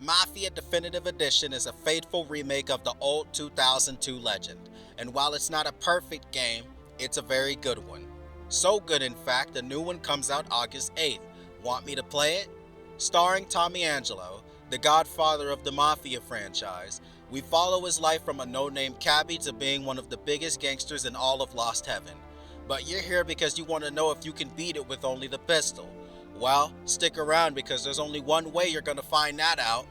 Mafia Definitive Edition is a faithful remake of the old 2002 legend, and while it's not a perfect game, it's a very good one. So good in fact, a new one comes out August 8th. Want me to play it? Starring Tommy Angelo, the godfather of the Mafia franchise, we follow his life from a no-name cabbie to being one of the biggest gangsters in all of Lost Heaven. But you're here because you want to know if you can beat it with only the pistol. Well, stick around because there's only one way you're gonna find that out.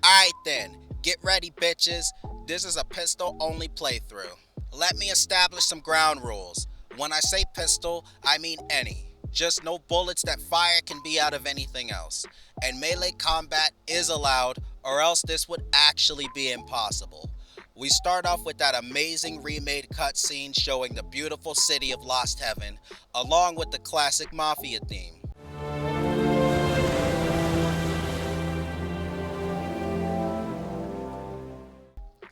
Alright then, get ready bitches. This is a pistol only playthrough. Let me establish some ground rules. When I say pistol, I mean any. Just no bullets that fire can be out of anything else. And melee combat is allowed, or else this would actually be impossible. We start off with that amazing remade cutscene showing the beautiful city of Lost Heaven, along with the classic Mafia theme.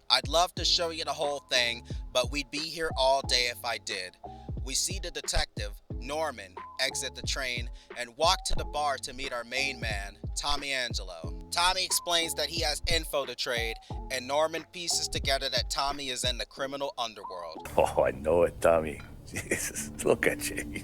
I'd love to show you the whole thing, but we'd be here all day if I did. We see the detective, Norman, exit the train and walk to the bar to meet our main man, Tommy Angelo. Tommy explains that he has info to trade, and Norman pieces together that Tommy is in the criminal underworld. Oh, I know it, Tommy. Jesus, look at you.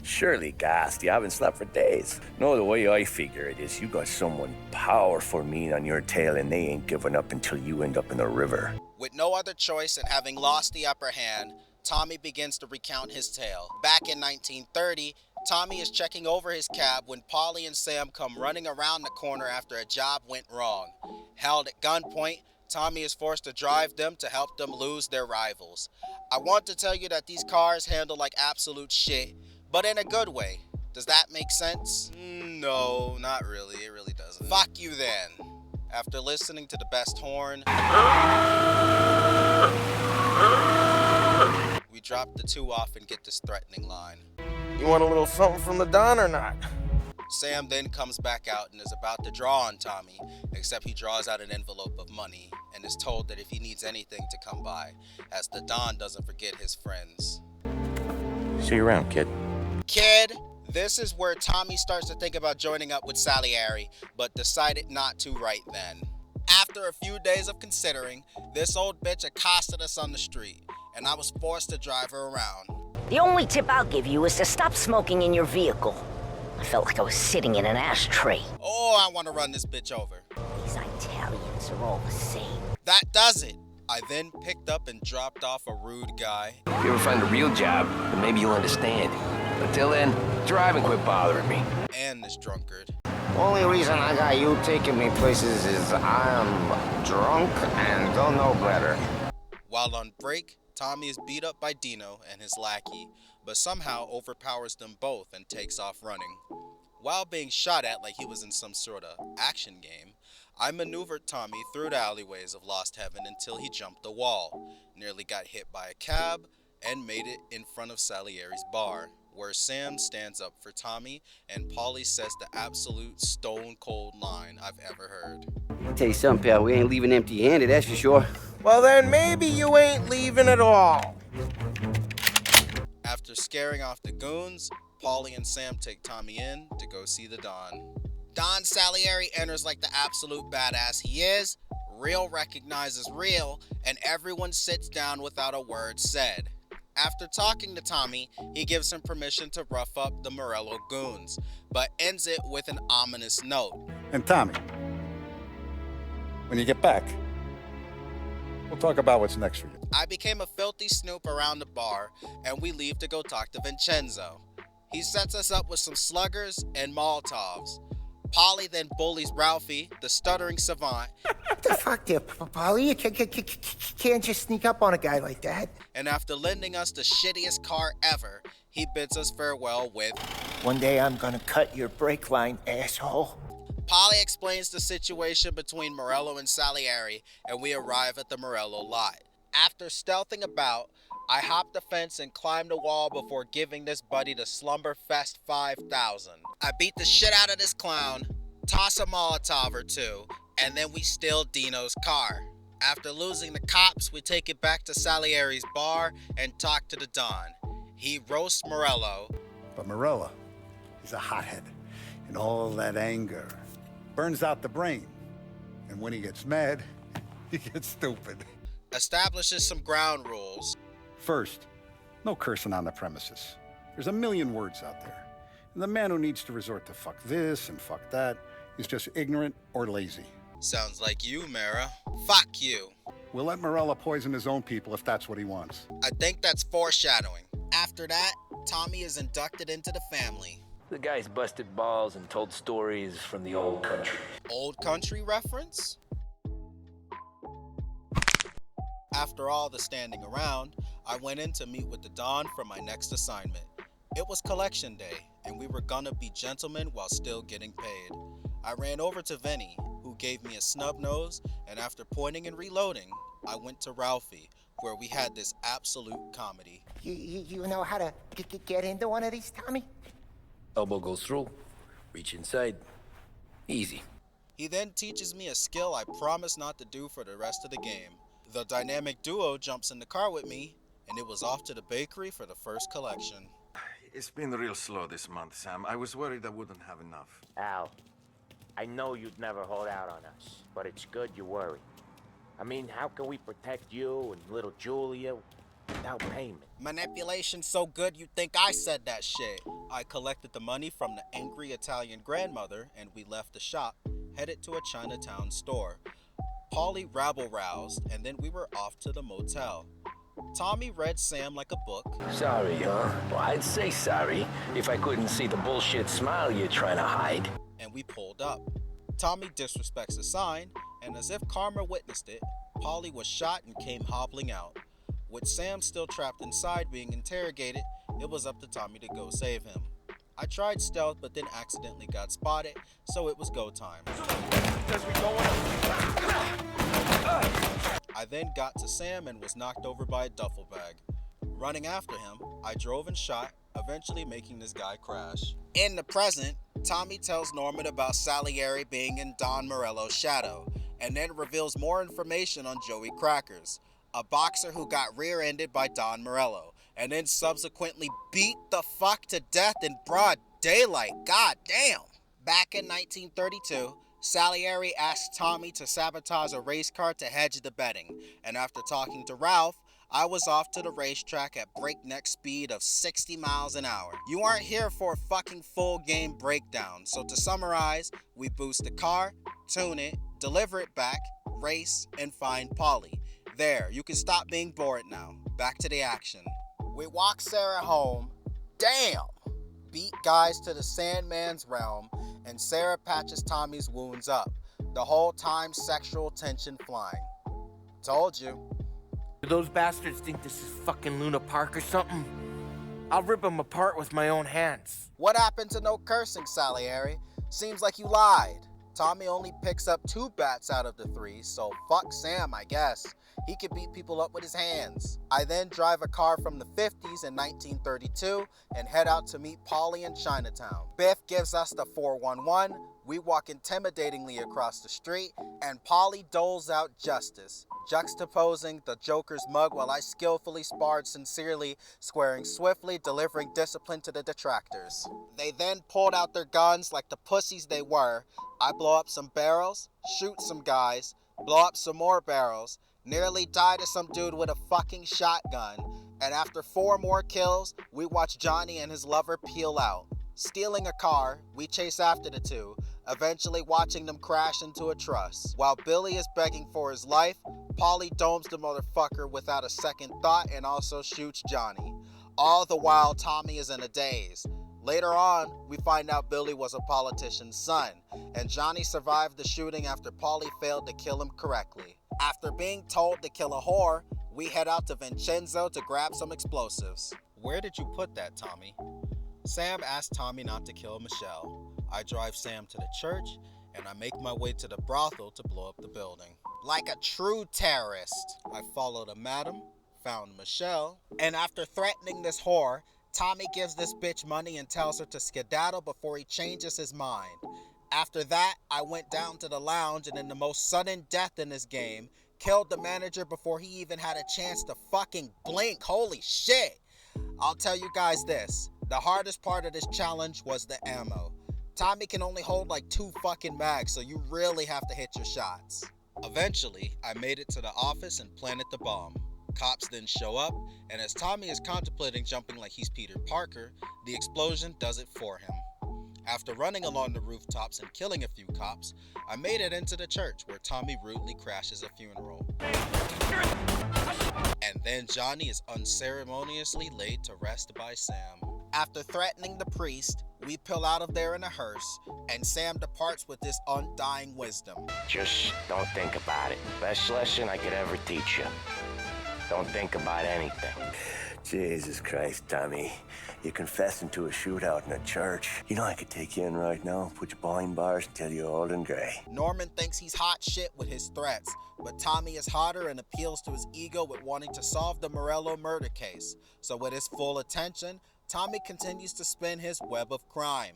Surely gassed. You haven't slept for days. No, the way I figure it is you got someone powerful mean on your tail and they ain't giving up until you end up in the river. With no other choice and having lost the upper hand, Tommy begins to recount his tale. Back in 1930, Tommy is checking over his cab when Polly and Sam come running around the corner after a job went wrong. Held at gunpoint, Tommy is forced to drive them to help them lose their rivals. I want to tell you that these cars handle like absolute shit, but in a good way. Does that make sense? No, not really. It really doesn't. Fuck you then. After listening to the best horn, we drop the two off and get this threatening line. You want a little something from the Don or not? Sam then comes back out and is about to draw on Tommy, except he draws out an envelope of money and is told that if he needs anything to come by, as the Don doesn't forget his friends. See you around, kid. Kid, this is where Tommy starts to think about joining up with Salieri, but decided not to right then. After a few days of considering, this old bitch accosted us on the street, and I was forced to drive her around. The only tip I'll give you is to stop smoking in your vehicle. I felt like I was sitting in an ashtray. Oh, I want to run this bitch over. These Italians are all the same. That does it. I then picked up and dropped off a rude guy. If you ever find a real job, then maybe you'll understand. Until then, drive and quit bothering me. And this drunkard. Only reason I got you taking me places is I'm drunk and don't know better. While on break, Tommy is beat up by Dino and his lackey, but somehow overpowers them both and takes off running. While being shot at like he was in some sort of action game, I maneuvered Tommy through the alleyways of Lost Heaven until he jumped the wall, nearly got hit by a cab, and made it in front of Salieri's bar, where Sam stands up for Tommy and Polly says the absolute stone-cold line I've ever heard. I'll tell you something, pal, we ain't leaving empty-handed, that's for sure. Well then maybe you ain't leaving at all. After scaring off the goons, Polly and Sam take Tommy in to go see the Don. Don Salieri enters like the absolute badass he is, real recognizes real, and everyone sits down without a word said. After talking to Tommy, he gives him permission to rough up the Morello goons, but ends it with an ominous note. And Tommy, when you get back, we'll talk about what's next for you. I became a filthy snoop around the bar, and we leave to go talk to Vincenzo. He sets us up with some sluggers and Molotovs. Polly then bullies Ralphie, the stuttering savant. What the fuck there, Polly? You can't just sneak up on a guy like that. And after lending us the shittiest car ever, he bids us farewell with, "One day I'm gonna cut your brake line, asshole." Polly explains the situation between Morello and Salieri, and we arrive at the Morello lot. After stealthing about, I hop the fence and climb the wall before giving this buddy the Slumberfest 5000. I beat the shit out of this clown, toss a Molotov or two, and then we steal Dino's car. After losing the cops, we take it back to Salieri's bar and talk to the Don. He roasts Morello. But Morella is a hothead. And all that anger burns out the brain. And when he gets mad, he gets stupid. Establishes some ground rules. First, no cursing on the premises. There's a million words out there. And the man who needs to resort to fuck this and fuck that is just ignorant or lazy. Sounds like you, Mara. Fuck you. We'll let Morella poison his own people if that's what he wants. I think that's foreshadowing. After that, Tommy is inducted into the family. The guy's busted balls and told stories from the old country. Old country reference? After all the standing around, I went in to meet with the Don for my next assignment. It was collection day, and we were gonna be gentlemen while still getting paid. I ran over to Vinny, who gave me a snub nose, and after pointing and reloading, I went to Ralphie, where we had this absolute comedy. You know how to get into one of these, Tommy? Elbow goes through, reach inside. Easy. He then teaches me a skill I promise not to do for the rest of the game. The dynamic duo jumps in the car with me, and it was off to the bakery for the first collection. It's been real slow this month, Sam. I was worried I wouldn't have enough. Al, I know you'd never hold out on us, but it's good you worry. I mean, how can we protect you and little Julia without payment? Manipulation's so good you'd think I said that shit. I collected the money from the angry Italian grandmother, and we left the shop, headed to a Chinatown store. Paulie rabble-roused, and then we were off to the motel. Tommy read Sam like a book. Sorry, huh? Well, I'd say sorry if I couldn't see the bullshit smile you're trying to hide. And we pulled up. Tommy disrespects the sign, and as if karma witnessed it, Paulie was shot and came hobbling out. With Sam still trapped inside being interrogated, it was up to Tommy to go save him. I tried stealth but then accidentally got spotted, so it was go time. I then got to Sam and was knocked over by a duffel bag. Running after him, I drove and shot, eventually making this guy crash. In the present, Tommy tells Norman about Salieri being in Don Morello's shadow, and then reveals more information on Joey Crackers, a boxer who got rear-ended by Don Morello, and then subsequently beat the fuck to death in broad daylight. God damn! Back in 1932, Salieri asked Tommy to sabotage a race car to hedge the betting, and after talking to Ralph, I was off to the racetrack at breakneck speed of 60 miles an hour. You aren't here for a fucking full game breakdown, so to summarize, we boost the car, tune it, deliver it back, race, and find Paulie. There, you can stop being bored now. Back to the action. We walk Sarah home. Damn! Beat guys to the Sandman's realm, and Sarah patches Tommy's wounds up. The whole time sexual tension flying. Told you. Do those bastards think this is fucking Luna Park or something? I'll rip them apart with my own hands. What happened to no cursing, Salieri? Seems like you lied. Tommy only picks up 2 bats out of the 3, so fuck Sam, I guess. He could beat people up with his hands. I then drive a car from the 50s in 1932 and head out to meet Paulie in Chinatown. Biff gives us the 411, we walk intimidatingly across the street, and Paulie doles out justice, juxtaposing the Joker's mug while I skillfully sparred sincerely, squaring swiftly, delivering discipline to the detractors. They then pulled out their guns like the pussies they were. I blow up some barrels, shoot some guys, blow up some more barrels, nearly die to some dude with a fucking shotgun, and after 4 more kills, we watch Johnny and his lover peel out. Stealing a car, we chase after the 2, eventually watching them crash into a truss. While Billy is begging for his life, Paulie domes the motherfucker without a second thought and also shoots Johnny. All the while, Tommy is in a daze. Later on, we find out Billy was a politician's son, and Johnny survived the shooting after Paulie failed to kill him correctly. After being told to kill a whore, we head out to Vincenzo to grab some explosives. Where did you put that, Tommy? Sam asked Tommy not to kill Michelle. I drive Sam to the church, and I make my way to the brothel to blow up the building. Like a true terrorist, I followed a madam, found Michelle, and after threatening this whore, Tommy gives this bitch money and tells her to skedaddle before he changes his mind. After that, I went down to the lounge and in the most sudden death in this game, killed the manager before he even had a chance to fucking blink. Holy shit! I'll tell you guys this, the hardest part of this challenge was the ammo. Tommy can only hold like 2 fucking mags, so you really have to hit your shots. Eventually, I made it to the office and planted the bomb. Cops then show up, and as Tommy is contemplating jumping like he's Peter Parker, the explosion does it for him. After running along the rooftops and killing a few cops, I made it into the church where Tommy rudely crashes a funeral. And then Johnny is unceremoniously laid to rest by Sam. After threatening the priest, we peel out of there in a hearse, and Sam departs with this undying wisdom. Just don't think about it. Best lesson I could ever teach you. Don't think about anything. Jesus Christ, Tommy. You're confessing to a shootout in a church. You know I could take you in right now, put you behind bars until you're old and gray. Norman thinks he's hot shit with his threats, but Tommy is hotter and appeals to his ego with wanting to solve the Morello murder case. So with his full attention, Tommy continues to spin his web of crime.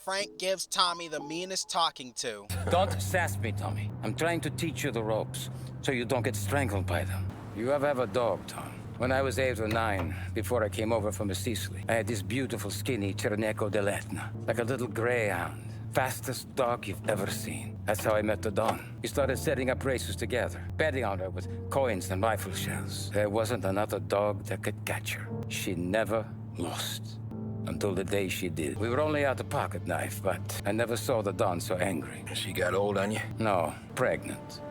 Frank gives Tommy the meanest talking to. Don't sass me, Tommy. I'm trying to teach you the ropes, so you don't get strangled by them. You ever have a dog, Tom? When I was 8 or 9, before I came over from Sicily, I had this beautiful, skinny Cerneco dell'Etna, like a little greyhound. Fastest dog you've ever seen. That's how I met the Don. We started setting up races together, betting on her with coins and rifle shells. There wasn't another dog that could catch her. She never lost. Until the day she did. We were only out a pocket knife, but I never saw the Don so angry. She got old on you? No, pregnant.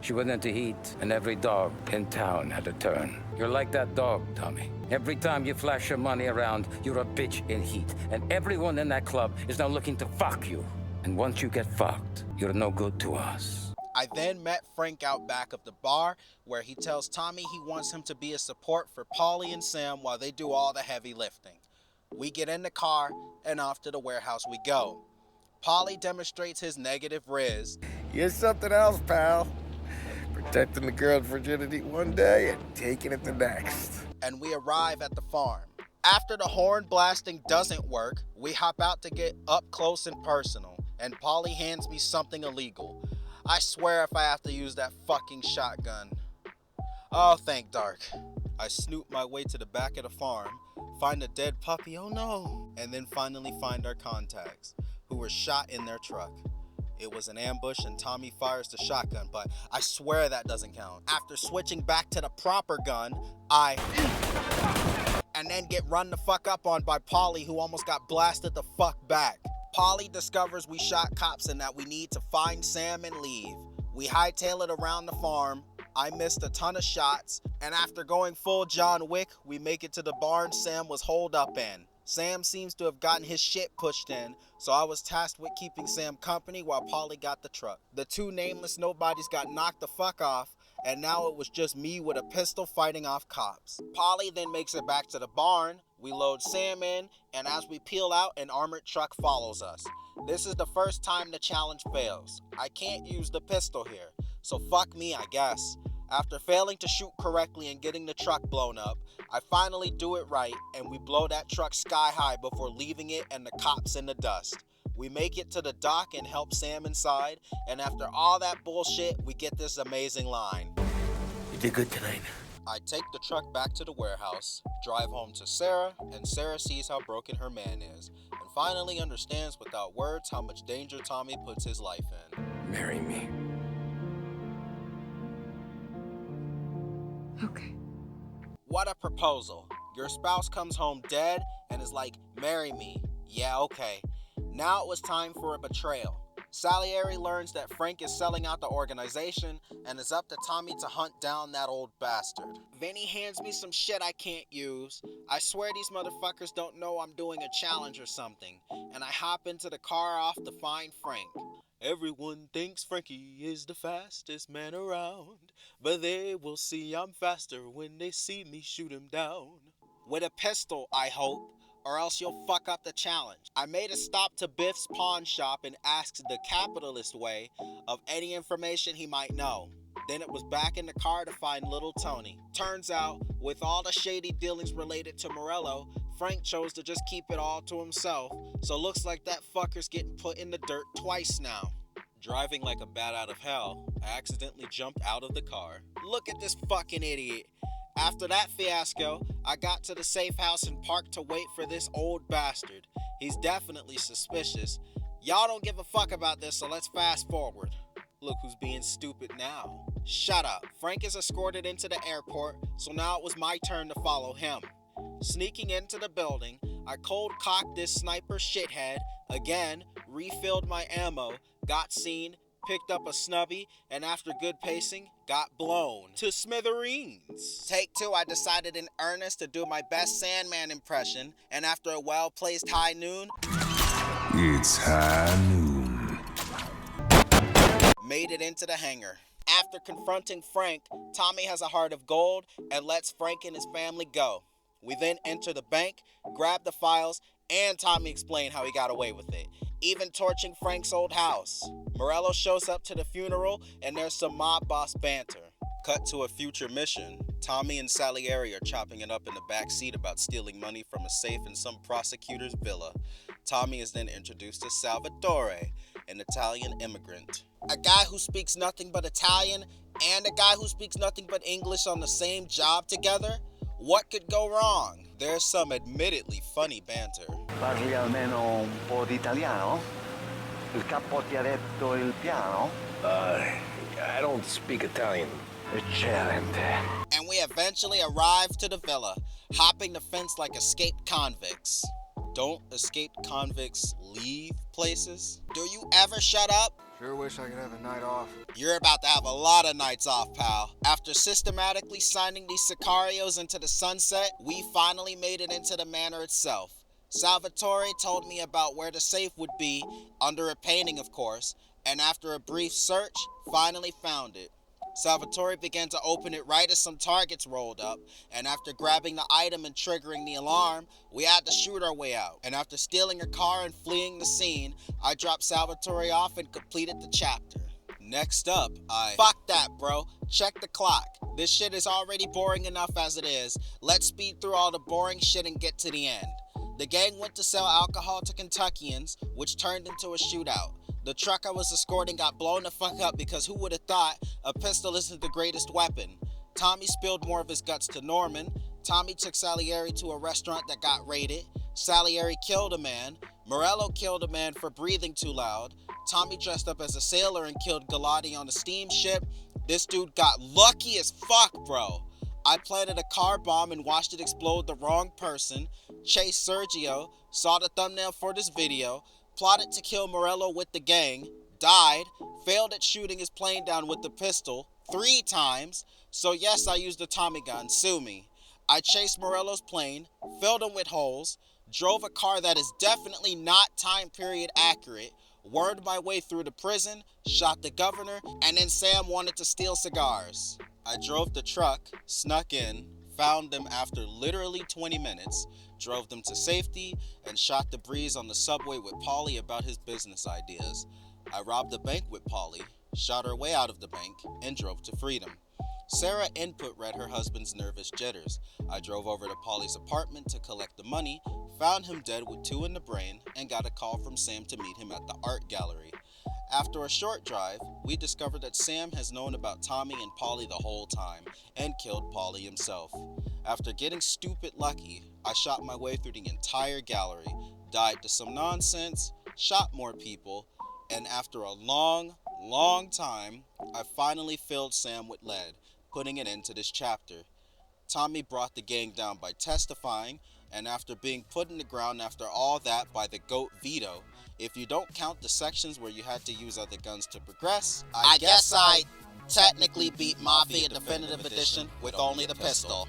She went into heat, and every dog in town had a turn. You're like that dog, Tommy. Every time you flash your money around, you're a bitch in heat. And everyone in that club is now looking to fuck you. And once you get fucked, you're no good to us. I then met Frank out back of the bar, where he tells Tommy he wants him to be a support for Paulie and Sam while they do all the heavy lifting. We get in the car, and off to the warehouse we go. Paulie demonstrates his negative riz. You're something else, pal. Protecting the girl's virginity one day and taking it the next. And we arrive at the farm. After the horn blasting doesn't work, we hop out to get up close and personal, and Paulie hands me something illegal. I swear if I have to use that fucking shotgun. Oh, thank dark. I snoop my way to the back of the farm, find a dead puppy, oh no, and then finally find our contacts, who were shot in their truck. It was an ambush and Tommy fires the shotgun, but I swear that doesn't count. After switching back to the proper gun, and then get run the fuck up on by Paulie, who almost got blasted the fuck back. Paulie discovers we shot cops and that we need to find Sam and leave. We hightail it around the farm. I missed a ton of shots, and after going full John Wick, we make it to the barn Sam was holed up in. Sam seems to have gotten his shit pushed in, so I was tasked with keeping Sam company while Paulie got the truck. The 2 nameless nobodies got knocked the fuck off, and now it was just me with a pistol fighting off cops. Paulie then makes it back to the barn, we load Sam in, and as we peel out, an armored truck follows us. This is the first time the challenge fails. I can't use the pistol here, so fuck me, I guess. After failing to shoot correctly and getting the truck blown up, I finally do it right, and we blow that truck sky high before leaving it and the cops in the dust. We make it to the dock and help Sam inside, and after all that bullshit, we get this amazing line. You did good tonight. I take the truck back to the warehouse, drive home to Sarah, and Sarah sees how broken her man is, and finally understands without words how much danger Tommy puts his life in. Marry me. Okay. What a proposal. Your spouse comes home dead and is like, marry me. Yeah, okay. Now it was time for a betrayal. Salieri learns that Frank is selling out the organization and it's up to Tommy to hunt down that old bastard. Vinny hands me some shit I can't use. I swear these motherfuckers don't know I'm doing a challenge or something, and I hop into the car off to find Frank. Everyone thinks Frankie is the fastest man around, but they will see I'm faster when they see me shoot him down. With a pistol, I hope, or else you'll fuck up the challenge. I made a stop to Biff's pawn shop and asked the capitalist way of any information he might know. Then it was back in the car to find little Tony. Turns out, with all the shady dealings related to Morello, Frank chose to just keep it all to himself, so looks like that fucker's getting put in the dirt twice now. Driving like a bat out of hell, I accidentally jumped out of the car. Look at this fucking idiot. After that fiasco, I got to the safe house and parked to wait for this old bastard. He's definitely suspicious. Y'all don't give a fuck about this, so let's fast forward. Look who's being stupid now. Shut up. Frank is escorted into the airport, so now it was my turn to follow him. Sneaking into the building, I cold cocked this sniper shithead, again, refilled my ammo, got seen, picked up a snubby, and after good pacing, got blown to smithereens. Take 2, I decided in earnest to do my best Sandman impression, and after a well-placed high noon, it's high noon. Made it into the hangar. After confronting Frank, Tommy has a heart of gold and lets Frank and his family go. We then enter the bank, grab the files, and Tommy explained how he got away with it, even torching Frank's old house. Morello shows up to the funeral, and there's some mob boss banter. Cut to a future mission. Tommy and Salieri are chopping it up in the back seat about stealing money from a safe in some prosecutor's villa. Tommy is then introduced to Salvatore, an Italian immigrant. A guy who speaks nothing but Italian and a guy who speaks nothing but English on the same job together? What could go wrong? There's some admittedly funny banter. Parli almeno un po' di italiano? Il capo ti ha detto il piano? I don't speak Italian. Eccellente. And we eventually arrive to the villa, hopping the fence like escaped convicts. Don't escaped convicts leave places? Do you ever shut up? Sure wish I could have a night off. You're about to have a lot of nights off, pal. After systematically signing these sicarios into the sunset, we finally made it into the manor itself. Salvatore told me about where the safe would be, under a painting of course, and after a brief search, finally found it. Salvatore began to open it right as some targets rolled up, and after grabbing the item and triggering the alarm, we had to shoot our way out. And after stealing a car and fleeing the scene, I dropped Salvatore off and completed the chapter. Next up, Fuck that, bro. Check the clock. This shit is already boring enough as it is. Let's speed through all the boring shit and get to the end. The gang went to sell alcohol to Kentuckians, which turned into a shootout. The truck I was escorting got blown the fuck up because who would have thought a pistol isn't the greatest weapon? Tommy spilled more of his guts to Norman. Tommy took Salieri to a restaurant that got raided. Salieri killed a man. Morello killed a man for breathing too loud. Tommy dressed up as a sailor and killed Galati on a steamship. This dude got lucky as fuck, bro. I planted a car bomb and watched it explode the wrong person. Chased Sergio, saw the thumbnail for this video, plotted to kill Morello with the gang, died, failed at shooting his plane down with the pistol 3 times. So yes, I used a Tommy gun, sue me. I chased Morello's plane, filled him with holes, drove a car that is definitely not time period accurate, wormed my way through the prison, shot the governor, and then Sam wanted to steal cigars. I drove the truck, snuck in, found them after literally 20 minutes, drove them to safety, and shot the breeze on the subway with Paulie about his business ideas. I robbed the bank with Paulie, shot her way out of the bank, and drove to freedom. Sarah input read her husband's nervous jitters. I drove over to Paulie's apartment to collect the money, found him dead with 2 in the brain, and got a call from Sam to meet him at the art gallery. After a short drive, we discovered that Sam has known about Tommy and Paulie the whole time, and killed Paulie himself. After getting stupid lucky, I shot my way through the entire gallery, died to some nonsense, shot more people, and after a long time, I finally filled Sam with lead, putting an end to this chapter. Tommy brought the gang down by testifying, and after being put in the ground after all that by the GOAT Vito, if you don't count the sections where you had to use other guns to progress, I guess I technically beat Mafia Definitive Edition with only the pistol.